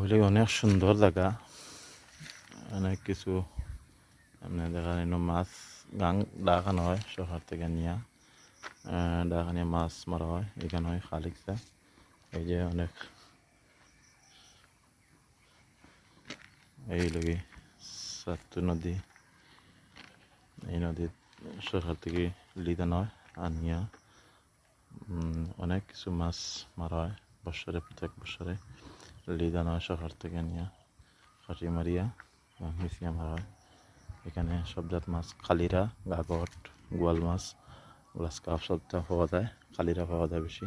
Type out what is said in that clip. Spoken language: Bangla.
হইলে অনেক সুন্দর জায়গা, অনেক কিছু এমনি দেখা মাছ গাং ডাকানো হয় শহর থেকে নিয়ে, ডাকানিয়া মাছ মারা হয় এখানে হয় খালিকটা। এই যে অনেক এই লগে সাতু নদী, এই নদীর শহর থেকে লিদানো হয় আনিয়া অনেক কিছু মাছ মারা হয় বছরে, প্রত্যেক বছরে লিদানো হয় শহর থেকে নিয়ে কাটি মারিয়া মিশিয়া মারা হয়। এখানে সব জাত মাছ, কালিরা, গাগট, গোয়াল মাছ, গ্লাস কাপ সবটা পাওয়া যায়, কালিরা পাওয়া যায় বেশি।